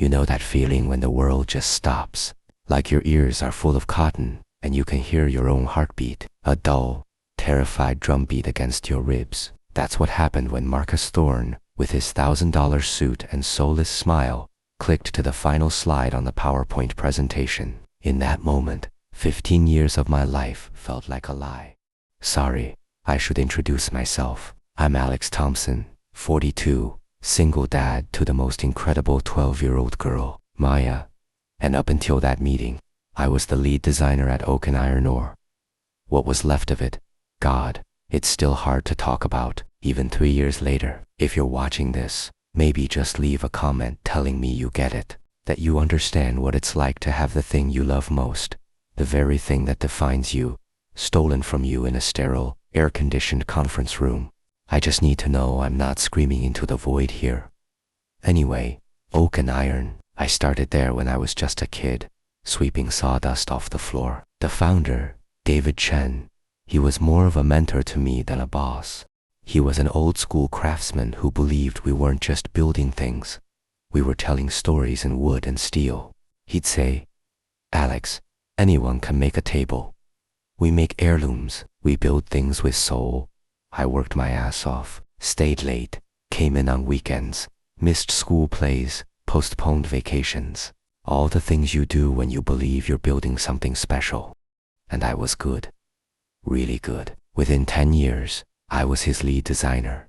You know that feeling when the world just stops, like your ears are full of cotton and you can hear your own heartbeat, a dull, terrified drumbeat against your ribs. That's what happened when Marcus Thorne, with his $1,000 suit and soulless smile, clicked to the final slide on the PowerPoint presentation. In that moment, 15 years of my life felt like a lie. Sorry, I should introduce myself. I'm Alex Thompson, 42, single dad to the most incredible 12-year-old girl, Maya. And up until that meeting, I was the lead designer at Oak and Iron Ore. What was left of it? God, it's still hard to talk about, even 3 years later. If you're watching this, maybe just leave a comment telling me you get it, that you understand what it's like to have the thing you love most, the very thing that defines you, stolen from you in a sterile, air-conditioned conference room. I just need to know I'm not screaming into the void here. Anyway, Oak and Iron, I started there when I was just a kid, sweeping sawdust off the floor. The founder, David Chen, he was more of a mentor to me than a boss. He was an old-school craftsman who believed we weren't just building things, we were telling stories in wood and steel. He'd say, "Alex, anyone can make a table. We make heirlooms, we build things with soul." I worked my ass off, stayed late, came in on weekends, missed school plays, postponed vacations, all the things you do when you believe you're building something special. And I was good, really good. Within 10 years, I was his lead designer.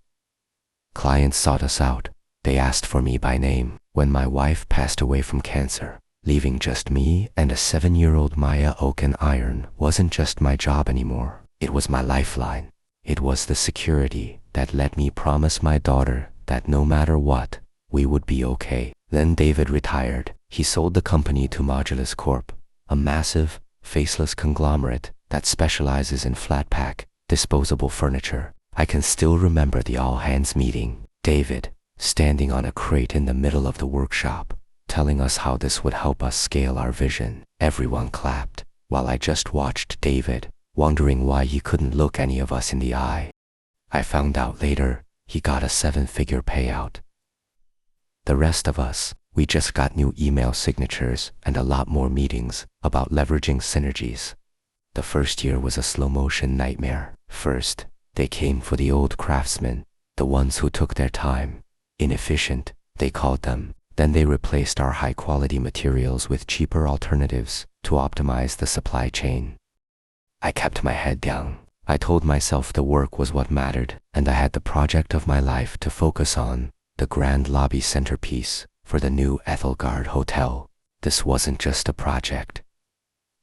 Clients sought us out. They asked for me by name. When my wife passed away from cancer, leaving just me and a 7-year-old Maya, Oak and Iron wasn't just my job anymore. It was my lifeline. It was the security that let me promise my daughter that no matter what, we would be okay. Then David retired. He sold the company to Modulus Corp, a massive, faceless conglomerate that specializes in flat-pack, disposable furniture. I can still remember the all-hands meeting. David, standing on a crate in the middle of the workshop, telling us how this would help us scale our vision. Everyone clapped, while I just watched David, wondering why he couldn't look any of us in the eye. I found out later, he got a 7-figure payout. The rest of us, we just got new email signatures and a lot more meetings about leveraging synergies. The first year was a slow-motion nightmare. First, they came for the old craftsmen, the ones who took their time. Inefficient, they called them. Then they replaced our high-quality materials with cheaper alternatives to optimize the supply chain. I kept my head down. I told myself the work was what mattered, and I had the project of my life to focus on, the grand lobby centerpiece for the new Ethelgard Hotel. This wasn't just a project.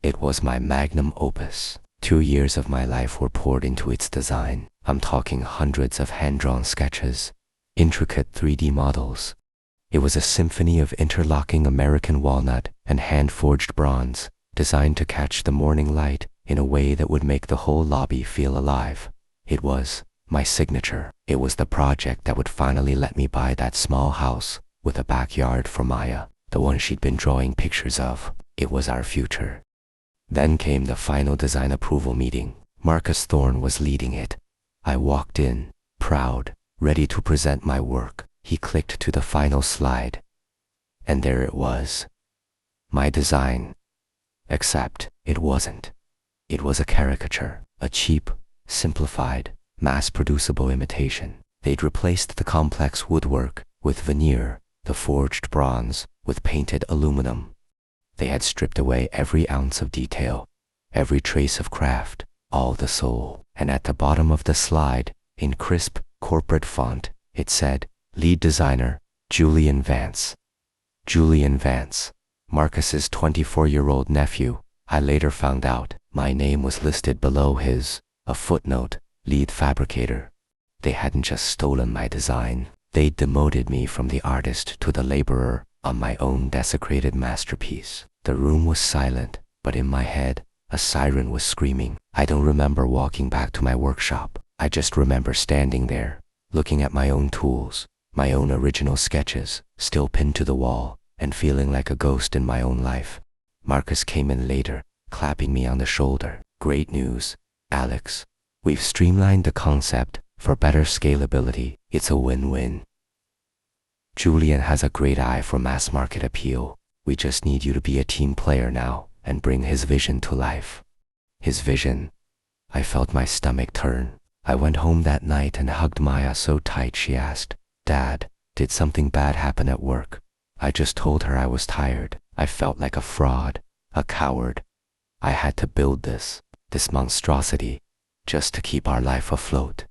It was my magnum opus. 2 years of my life were poured into its design. I'm talking hundreds of hand-drawn sketches, intricate 3D models. It was a symphony of interlocking American walnut and hand-forged bronze, designed to catch the morning light in a way that would make the whole lobby feel alive. It was my signature. It was the project that would finally let me buy that small house with a backyard for Maya, the one she'd been drawing pictures of. It was our future. Then came the final design approval meeting. Marcus Thorne was leading it. I walked in, proud, ready to present my work. He clicked to the final slide. And there it was. My design. Except, it wasn't. It was a caricature, a cheap, simplified, mass-producible imitation. They'd replaced the complex woodwork with veneer, the forged bronze with painted aluminum. They had stripped away every ounce of detail, every trace of craft, all the soul. And at the bottom of the slide, in crisp, corporate font, it said, "Lead designer, Julian Vance." Julian Vance, Marcus's 24-year-old nephew. I later found out my name was listed below his, a footnote, lead fabricator. They hadn't just stolen my design, they demoted me from the artist to the laborer on my own desecrated masterpiece. The room was silent, but in my head, a siren was screaming. I don't remember walking back to my workshop. I just remember standing there, looking at my own tools, my own original sketches, still pinned to the wall, and feeling like a ghost in my own life. Marcus came in later, clapping me on the shoulder. "Great news, Alex. We've streamlined the concept for better scalability. It's a win-win." Julian has a great eye for mass market appeal. We just need you to be a team player now and bring his vision to life. His vision. I felt my stomach turn. I went home that night and hugged Maya so tight she asked, "Dad, did something bad happen at work?" I just told her I was tired. I felt like a fraud, a coward. I had to build this monstrosity, just to keep our life afloat.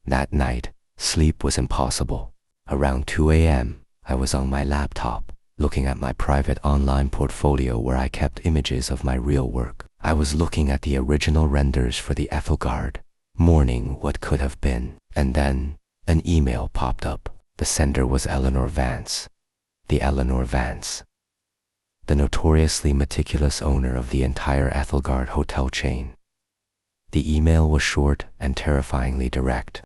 That night, sleep was impossible. Around 2 a.m., I was on my laptop, looking at my private online portfolio where I kept images of my real work. I was looking at the original renders for the Ethelgard, mourning what could have been. And then, an email popped up. The sender was Eleanor Vance. The Eleanor Vance. The notoriously meticulous owner of the entire Ethelgard hotel chain. The email was short and terrifyingly direct.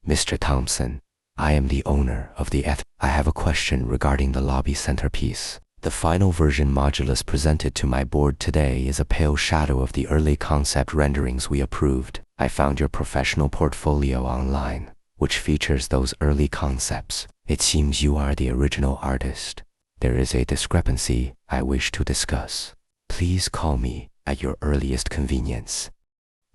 "Mr. Thompson, I am the owner of the I have a question regarding the lobby centerpiece. The final version modulus presented to my board today is a pale shadow of the early concept renderings we approved. I found your professional portfolio online, which features those early concepts. It seems you are the original artist. There is a discrepancy I wish to discuss. Please call me at your earliest convenience."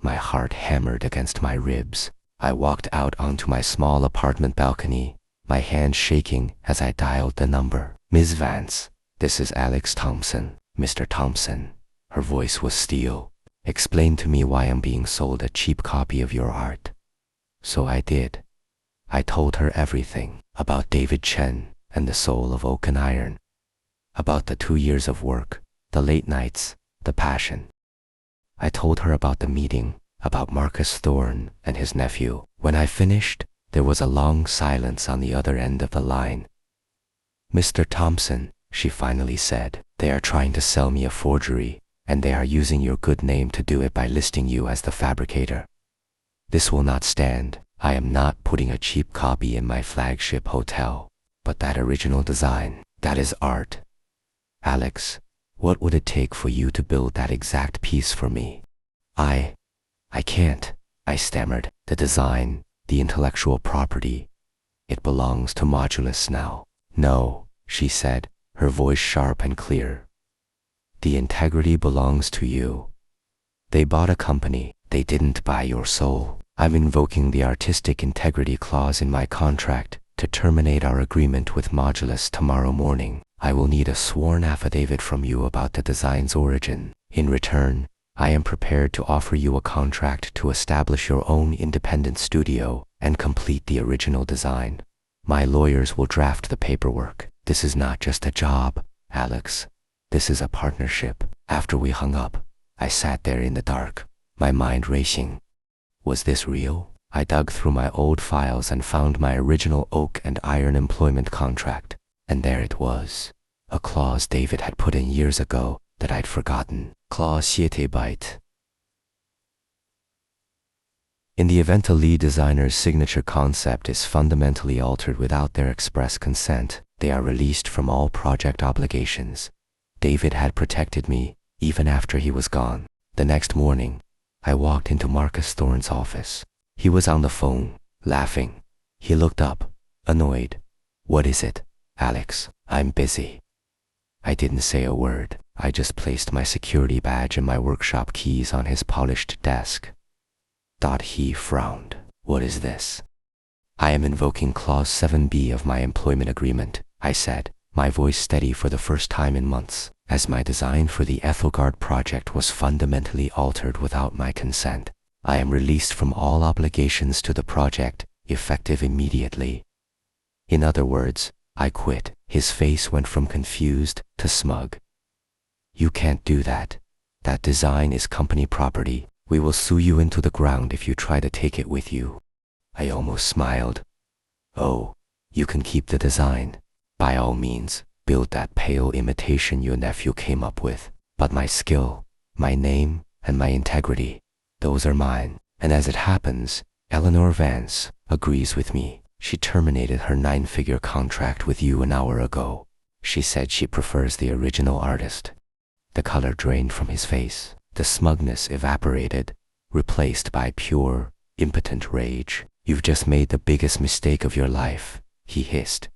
My heart hammered against my ribs. I walked out onto my small apartment balcony, my hand shaking as I dialed the number. "Ms. Vance, this is Alex Thompson." "Mr. Thompson," her voice was steel. "Explain to me why I'm being sold a cheap copy of your art." So I did. I told her everything about David Chen and the soul of oak and iron, about the 2 years of work, the late nights, the passion. I told her about the meeting, about Marcus Thorne and his nephew. When I finished, there was a long silence on the other end of the line. "Mr. Thompson," she finally said, "they are trying to sell me a forgery, and they are using your good name to do it by listing you as the fabricator. This will not stand. I am not putting a cheap copy in my flagship hotel, but that original design, that is art. Alex, what would it take for you to build that exact piece for me?" I can't," I stammered. "The design, the intellectual property, it belongs to Modulus now." "No," she said, her voice sharp and clear. "The integrity belongs to you. They bought a company, they didn't buy your soul. I'm invoking the artistic integrity clause in my contract to terminate our agreement with Modulus tomorrow morning. I will need a sworn affidavit from you about the design's origin. In return, I am prepared to offer you a contract to establish your own independent studio and complete the original design. My lawyers will draft the paperwork. This is not just a job, Alex. This is a partnership." After we hung up, I sat there in the dark, my mind racing. Was this real? I dug through my old files and found my original oak and iron employment contract. And there it was, a clause David had put in years ago that I'd forgotten. Clause 7. In the event a lead designer's signature concept is fundamentally altered without their express consent, they are released from all project obligations. David had protected me even after he was gone. The next morning, I walked into Marcus Thorne's office. He was on the phone, laughing. He looked up, annoyed. "What is it, Alex?" "I'm busy." I didn't say a word. I just placed my security badge and my workshop keys on his polished desk. He frowned. "What is this?" "I am invoking Clause 7B of my employment agreement," I said, my voice steady for the first time in months, "as my design for the Ethelgard project was fundamentally altered without my consent. I am released from all obligations to the project, effective immediately." In other words, I quit. His face went from confused to smug. "You can't do that. That design is company property. We will sue you into the ground if you try to take it with you." I almost smiled. "Oh, you can keep the design. By all means, build that pale imitation your nephew came up with. But my skill, my name, and my integrity, those are mine." And as it happens, Eleanor Vance agrees with me. She terminated her 9-figure contract with you an hour ago. She said she prefers the original artist. The color drained from his face. The smugness evaporated, replaced by pure, impotent rage. "You've just made the biggest mistake of your life," he hissed.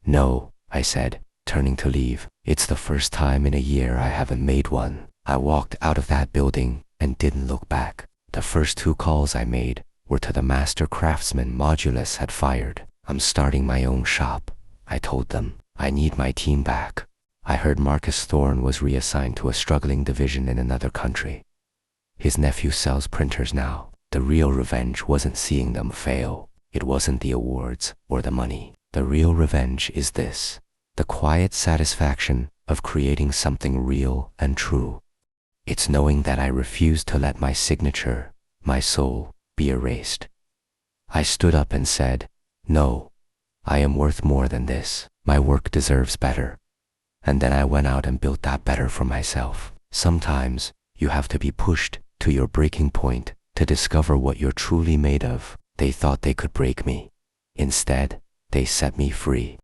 No, I said, turning to leave. It's the first time in a year I haven't made one. I walked out of that building and didn't look back. The first 2 calls I made were to the master craftsman Modulus had fired. I'm starting my own shop, I told them. I need my team back. I heard Marcus Thorne was reassigned to a struggling division in another country. His nephew sells printers now. The real revenge wasn't seeing them fail. It wasn't the awards or the money. The real revenge is this: the quiet satisfaction of creating something real and true. It's knowing that I refused to let my signature, my soul, be erased. I stood up and said, no, I am worth more than this. My work deserves better. And then I went out and built that better for myself. Sometimes you have to be pushed to your breaking point to discover what you're truly made of. They thought they could break me. Instead, they set me free.